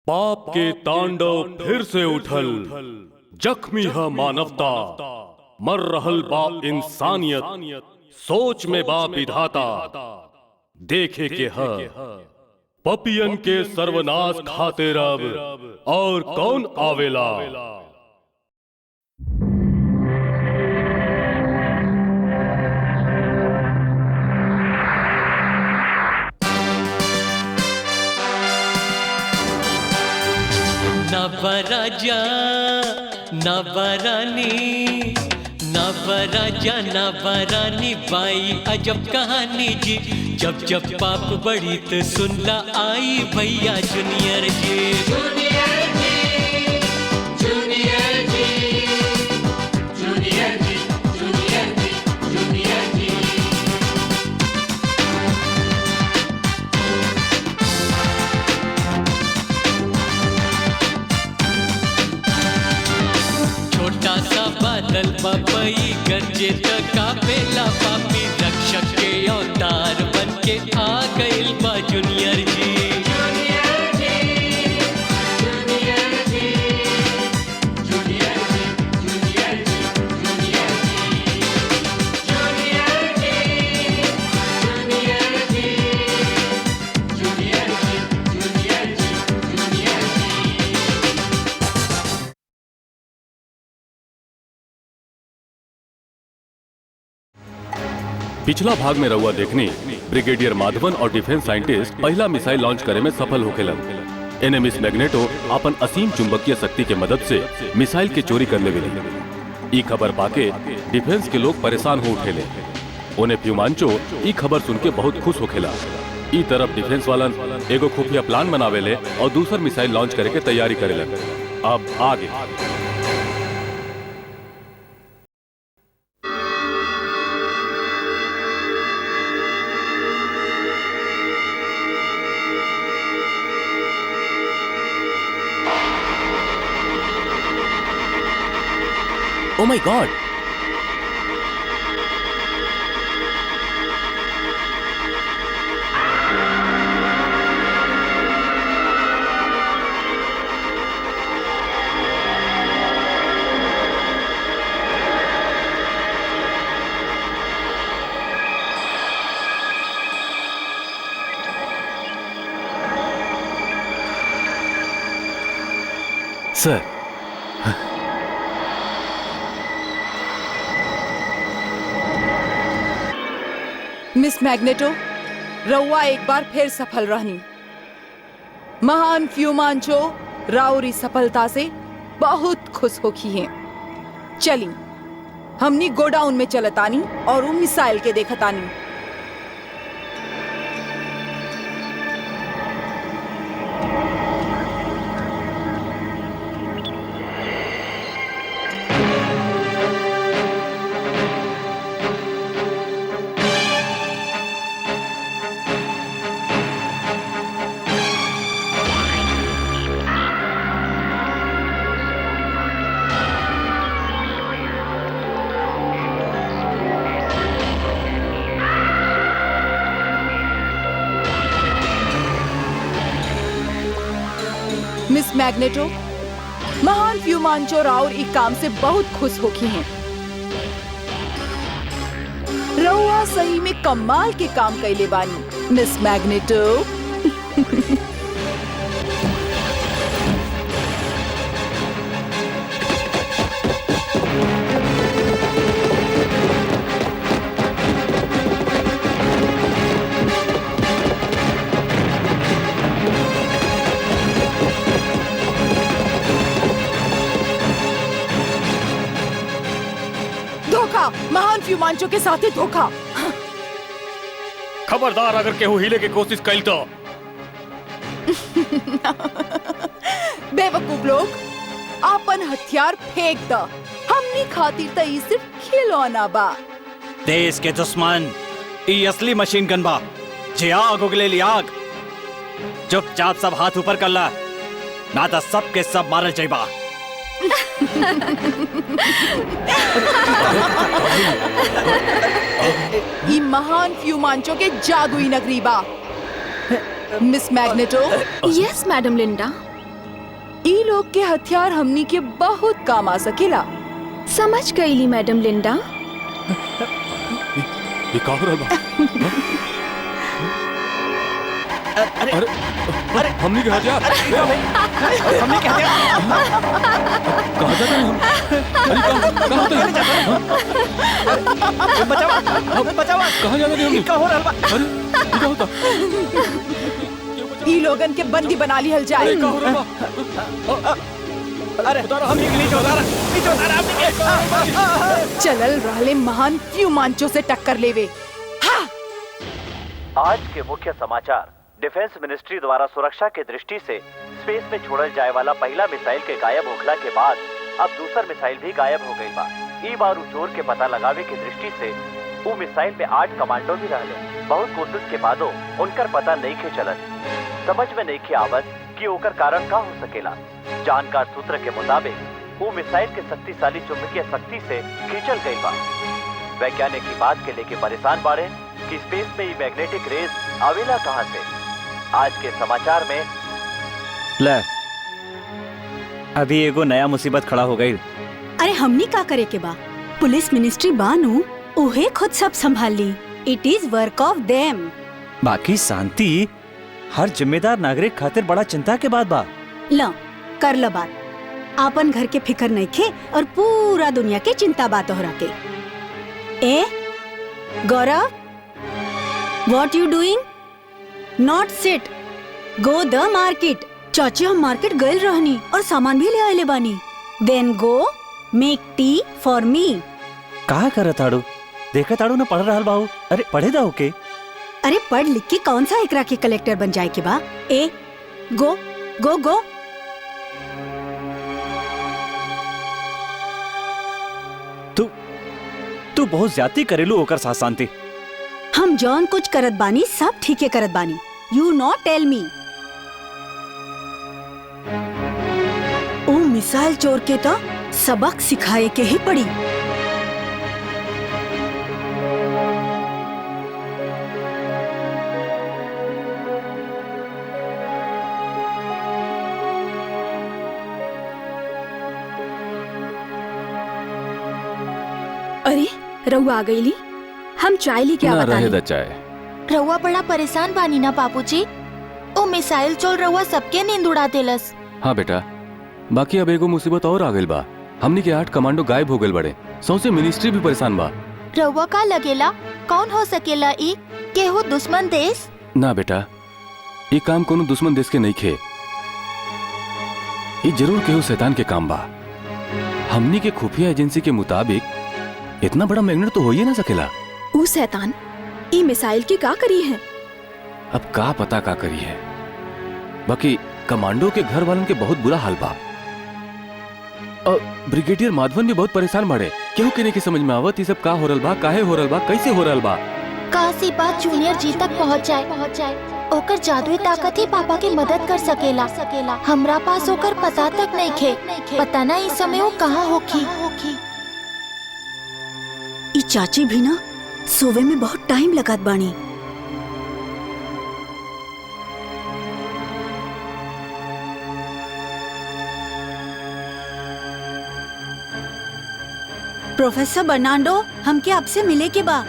पाप के तांडव फिर से उठल, जख्मी है मानवता, मर रहल बा इंसानियत, सोच में बा विधाता। देखे के है पपियन के सर्वनाश खातिर अब और कौन आवेला। नवराजा नवरानी, नवराजा नवरानी बाई अजब कहानी जी। जब जब पाप बड़ी तो सुनला आई भैया जूनियर जी। जूनियर जी, जूनियर जी, जूनियर जी, जूनियर जी, जूनियर जी। छोटा सा बादल बबई गरजे त कापेला पापी, रक्षक के अवतार बन के आ गइल बा जूनियर जी। जूनियर जी, जूनियर जी, जूनियर जी, जूनियर जी, जूनियर जी, जूनियर जी, जूनियर जी, जूनियर जी, जूनियर जी, जूनियर जी। पिछला भाग में रहुआ देखनी ब्रिगेडियर माधवन और डिफेंस साइंटिस्ट पहला मिसाइल लॉन्च करे में सफल होखेलन। एने मिस मैग्नेटो अपन असीम चुंबकीय शक्ति के मदद से मिसाइल के चोरी कर लेवेली। ई खबर पाके डिफेंस के लोग परेशान हो उठेले। उन्हें फ्यूमांचो ई खबर सुन के बहुत खुश होखेला। ई तरफ डिफेंस वालन एगो खुफिया प्लान बनावेले और दूसर मिसाइल लॉन्च करे के तैयारी करेलन। अब आगे Oh my God! Sir, miss magneto, रउआ एक बार फिर सफल रहनी। महान फ्यूमांचो राउरी सफलता से बहुत खुश होखी हैं। चली हमनी गोडाउन में चलतानी और वो मिसाइल के देखतानी। मिस मैग्नेटो, महान फ्यूमांचो राउर इस काम से बहुत खुश होखी हैं। रउआ सही में कमाल के काम कैले बानी मिस मैग्नेटो। धोखा, महान फ्यूमांचो के साथ ही धोखा। खबरदार अगर केहू हिले की कोशिश कैल तो। बेवकूफ लोग, आपन हथियार फेंक द। हमनी खातिर त ई सिर्फ खिलौना बा। देश के दुश्मन, ई असली मशीन गन बा। जे आग उगले ली आग। चुपचाप सब हाथ ऊपर कर ला, ना तो सब के सब मारल जाइबा। ई महान फ्यूमांचो के जादुई नगरी बा। Miss magneto. यस मैडम लिंडा। ई लोग के हथियार हमनी के बहुत काम आ सकेला। समझ गईली मैडम लिंडा। ये का हो रहा बा? अरे अरे हमनी के हथियार हमने क्या किया? कहाँ जा रहे हैं हम? अरे कहाँ होते हैं? बचाओ कहाँ जा रहे हैं हम? क्या हो रहा बा? अरे ये क्या होता? ई लोगन के बंदी बना लिहल जाए। अरे क्या हो रहा बा? अरे हमने के नीचे उतारा हमने चलल रहले महान फ्यूमांचो से टक्कर लेवे। हाँ! आज के मुख्य समाचार। डिफेंस मिनिस्ट्री द्वारा सुरक्षा के दृष्टि से स्पेस में छोड़ल जाए वाला पहला मिसाइल के गायब होखला के बाद अब दूसर मिसाइल भी गायब हो गई बा। ई बार चोर के पता लगावे के दृष्टि से वो मिसाइल में 8 कमांडो भी रहले। बहुत कोशिश के बादो उनकर पता नहीं खे चलत। समझ में नहीं खे आवत कि ओकर कारण का हो सकेला। जानकार सूत्र के मुताबिक वो मिसाइल के शक्तिशाली चुंबकीय शक्ति से खींचल गई बा। वैज्ञानिक की बात के लेके परेशान बारे कि स्पेस में ये मैग्नेटिक रेज आवेला कहां से। आज के समाचार में ले अभी एगो नया मुसीबत खड़ा हो गई। अरे हमनी का करे के बा? पुलिस मिनिस्ट्री बानू उहे खुद सब संभाल ली। इट इज वर्क ऑफ देम। बाकी शांति हर जिम्मेदार नागरिक खातिर बड़ा चिंता के बात बा। ल कर ल बात। आपन घर के फिकर नहीं खे और पूरा दुनिया के चिंता बात हो के। ए Gaurav, what you doing? Not sit, go the market. चाची हम मार्केट गए रहनी और सामान भी ले आए बानी। Then go make tea for me. का करत ताड़ू? देखा ताड़ू ना पढ़ रहा बाहू। अरे पढ़े जाओ के। अरे पढ़ लिख के कौन सा एकरा के कलेक्टर बन जाए के बा? ए गो गो गो। तू बहुत ज्यादा करेलू ओकर साथ शांति। हम जौन कुछ करत बानी सब ठीके करत बानी। You not tell me. O missile चोर के तो सबक सिखाए के ही पड़ी। अरे रउआ आ गईली। हम चाय लेके ना आवत रहे आनी। दा चाय। रउआ बड़ा परेशान बानी ना पापूजी। ओ मिसाइल चोर रउआ सबके नींद उड़ा देलस। हाँ बेटा, बाकी अब एगो मुसीबत और आ गइल बा। हमनी के 8 कमांडो गायब हो गइल बड़े। सौंसे मिनिस्ट्री भी परेशान बा। रउआ का लगेला कौन हो सकेला ई? केहू दुश्मन देश? ना बेटा, ये काम कोनो दुश्मन देश के नहीं खे। ये जरूर केहू शैतान के काम बा। हमनी के खुफिया एजेंसी के मुताबिक इतना बड़ा मैग्नेट तो हो ही ना सकेला। ऊ शैतान ई मिसाइल की का करी है? अब का पता का करी है। बाकी कमांडो के घर वालों के बहुत बुरा हाल बा। और ब्रिगेडियर माधवन भी बहुत परेशान बाड़े। केहू के नहीं के समझ में आवत ये सब का हो रहल बा, काहे हो रहल बा, कैसे हो रहल बा। काश ई बात जूनियर जी तक पहुँच जाए। ओकर जादुई ताकत ही पापा की मदद कर सकेला। हमरा पास ओकर पता तक नहीं खे। पता ना इस समय वो कहाँ होखी। ई चाची भी ना सोवे में बहुत टाइम लगत बानी। प्रोफेसर बर्नांडो, हमके आपसे मिले के बा।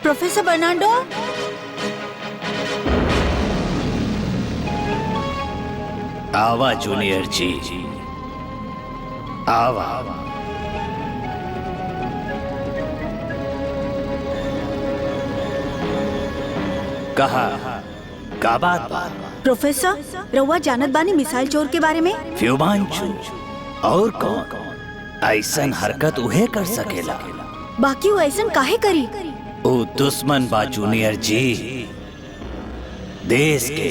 प्रोफेसर बर्नांडो, आवा जूनियर जी, आवा। कहा का बात बा? प्रोफेसर रउआ जानत बानी मिसाइल चोर के बारे में? फ्यूमांचू और कौन ऐसन हरकत उहे कर सकेला? बाकी वो ऐसन काहे करी? ओ दुश्मन बा जूनियर जी, देश के,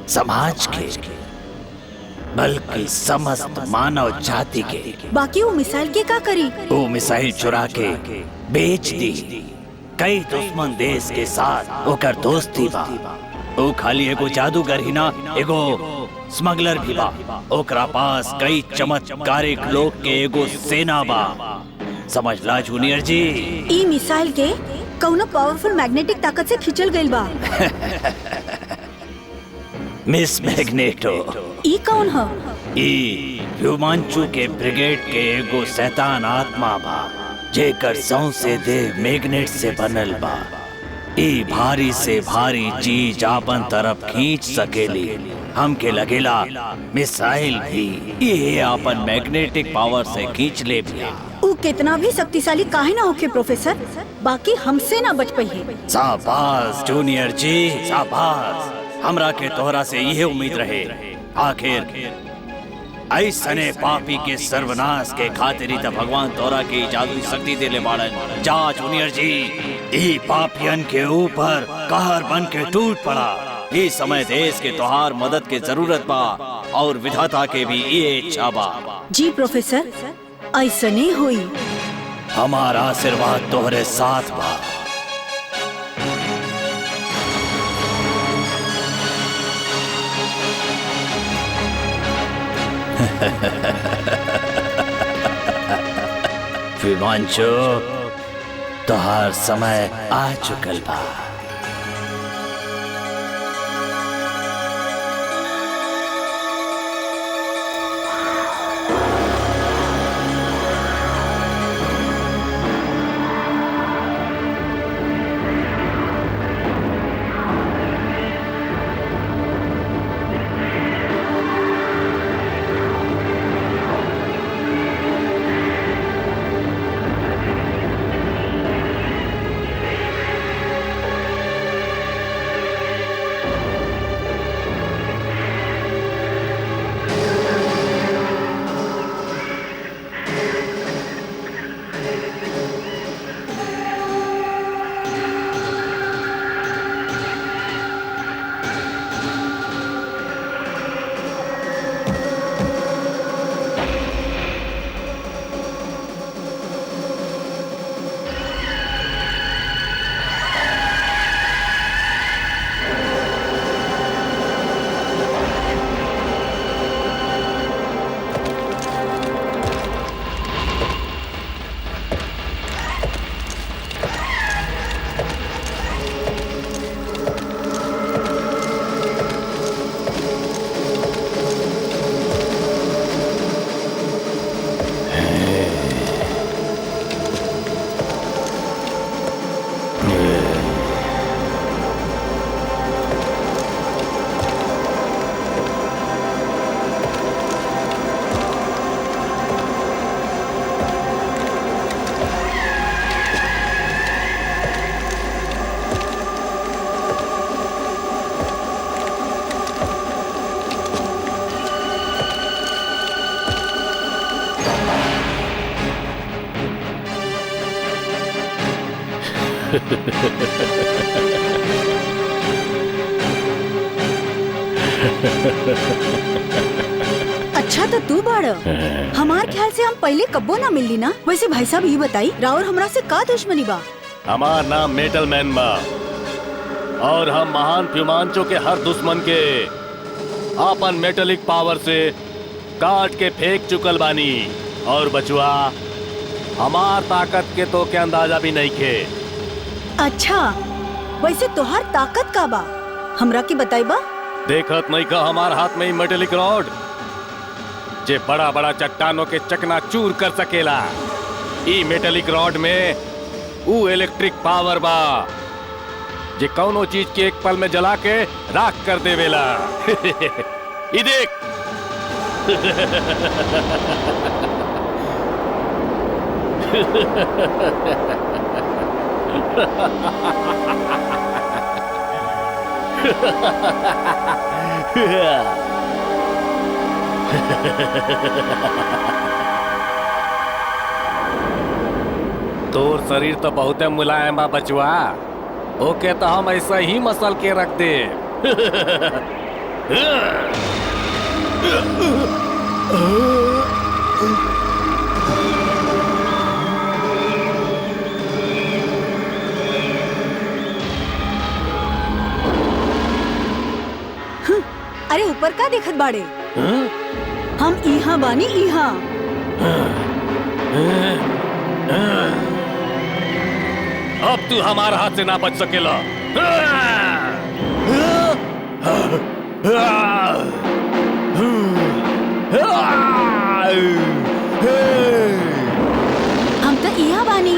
समाज के, बल्कि समस्त मानव जाति के। बाकी वो मिसाइल के का करी? वो मिसाइल चुरा के बेच दी। कई दुश्मन देश के साथ ओकर दोस्ती बा। वो खाली एगो जादूगर ही ना, एगो स्मगलर भी बा। ओकरा पास कई चमत्कारिक लोग के एगो सेना बा। समझला जूनियर जी? ई मिसाइल के कौनो पावरफुल मैग्नेटिक ताकत से खिंचल गइल बा। मिस मैग्नेटो, ई कौन ह? ई ह्यूमांचू के ब्रिगेड के एगो शैतान आत्मा बा, जेकर सौंसे देह मैग्नेट से बनल बा। ई भारी से भारी चीज आपन तरफ खींच सकेली। हमके लगेला मिसाइल भी ये आपन मैग्नेटिक पावर से खींच ले बिया। ऊ कितना भी शक्तिशाली काहे ना होके प्रोफेसर, बाकी हमसे ना बच पाई है। शाबाश जूनियर जी, शाबाश। हमरा के तोहरा से यही उम्मीद रहे। आखिर ऐसने पापी के सर्वनाश के खातिर ही तो भगवान तोरा के जादुई शक्ति देले बाड़न। जा जूनियर जी, ई पापियन के ऊपर कहर बन के टूट पड़ा। इस समय देश के तोहार मदद के जरूरत बा और विधाता के भी ये इच्छा बा। जी प्रोफेसर, ऐसने हुई। हमारा आशीर्वाद तोहरे साथ बा। ह्यूमांचू, तोहार समय आ चुकल बा। अच्छा तो तू बाड़। हमार ख्याल से हम पहले कब्बो ना मिलली ना। वैसे भाई साहब ये बताई, राउर हमरा से का दुश्मनी बा? हमार नाम मेटल मैन बा और हम महान ह्यूमांचू के हर दुश्मन के आपन मेटलिक पावर से काट के फेंक चुकल बानी। और बचुआ, हमार ताकत के तो क्या अंदाजा भी नहीं खे। अच्छा, वैसे तोहार ताकत का बा? हमरा के बताई बा। देखत नहीं का हमार हाथ में ही मेटलिक रॉड जे बड़ा बड़ा चट्टानों के चकना चूर कर सकेला। ई मेटलिक रॉड में ऊ इलेक्ट्रिक पावर बा जे कौनो चीज के एक पल में जला के राख कर देवेला। ई देख। तोर शरीर तो बहुत मुलायम बा बचुआ। ओके तो हम ऐसा ही मसल के रख दे। अरे ऊपर का देखत बाड़े? हम इहाँ बानी, इहाँ। अब तू हमारा हाथ से ना बच सकेला। हम तो इहाँ बानी।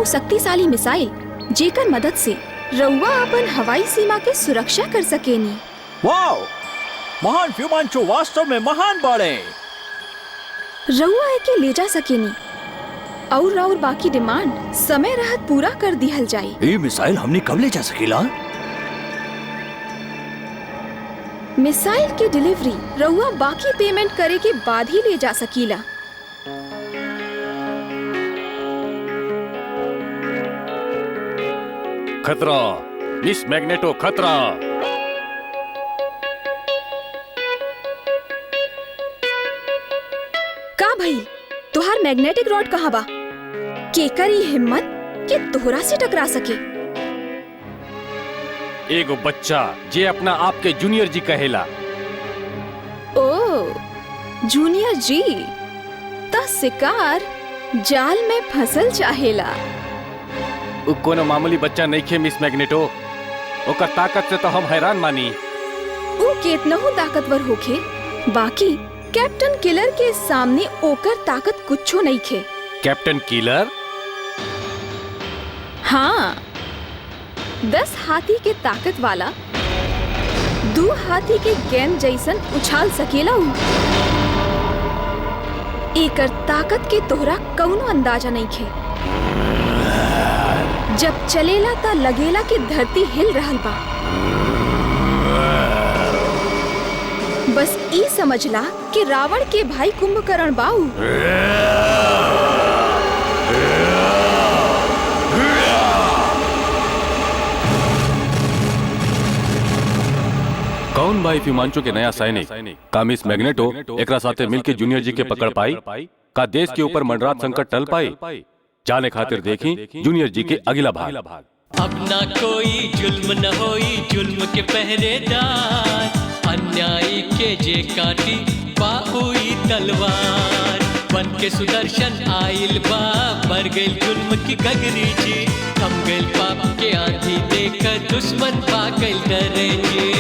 शक्तिशाली मिसाइल जेकर मदद से रउआ अपन हवाई सीमा के सुरक्षा कर सकेनी। वाओ! महान फ्यूमांचो वास्तव में महान बाड़े। रउआ एके ले जा सकेनी और बाकी डिमांड समय रहत पूरा कर दिहल जाई। ये मिसाइल हमने कब ले जा सकेला? मिसाइल की डिलीवरी रउआ बाकी पेमेंट करे के बाद ही ले जा सकीला। खतरा, मिस मैग्नेटो, खतरा। का भाई तुहार मैग्नेटिक रॉड कहाँ बा? केकर ये हिम्मत कि तोहरा से टकरा सके? एगो बच्चा जे अपना आप के जूनियर जी कहेला। ओ, जूनियर जी, ता शिकार जाल में फसल चाहेला। उ कोनो मामूली बच्चा नहीं खे मिस मैग्नेटो। ओकर ताकत से तो हम हैरान मानी। उ केतनहु ताकतवर होखे, बाकी कैप्टन किलर के सामने ओकर ताकत कुछो नहीं खे। Captain killer? हाँ, 10 हाथी के ताकत वाला 2 हाथी के गेंद जैसन उछाल सकेला उ। एकर ताकत के तोहरा कौनो अंदाजा नहीं खे। जब चलेला ता लगेला कि धरती हिल रहल बा। बस ई समझला कि रावण के भाई कुंभकर्ण बाऊ। कौन भाई फ्यूमांचो के नया सैनिक? का मिस मैग्नेटो एकरा साथे मिलके जूनियर जी के पकड़ पाई? का देश के ऊपर मंडरात संकट टल पाई? जाने खातिर देखी जूनियर जी के अगला भाग। अब ना कोई जुल्म न होई, जुल्म के पहरेदार, अन्यायी के जे काटी बाहुई तलवार। बन के सुदर्शन आइल बा, मर गइल जुल्म की गगरी जी, थम गइल पाप के आंधी देकर दुश्मन पागल डरे जी।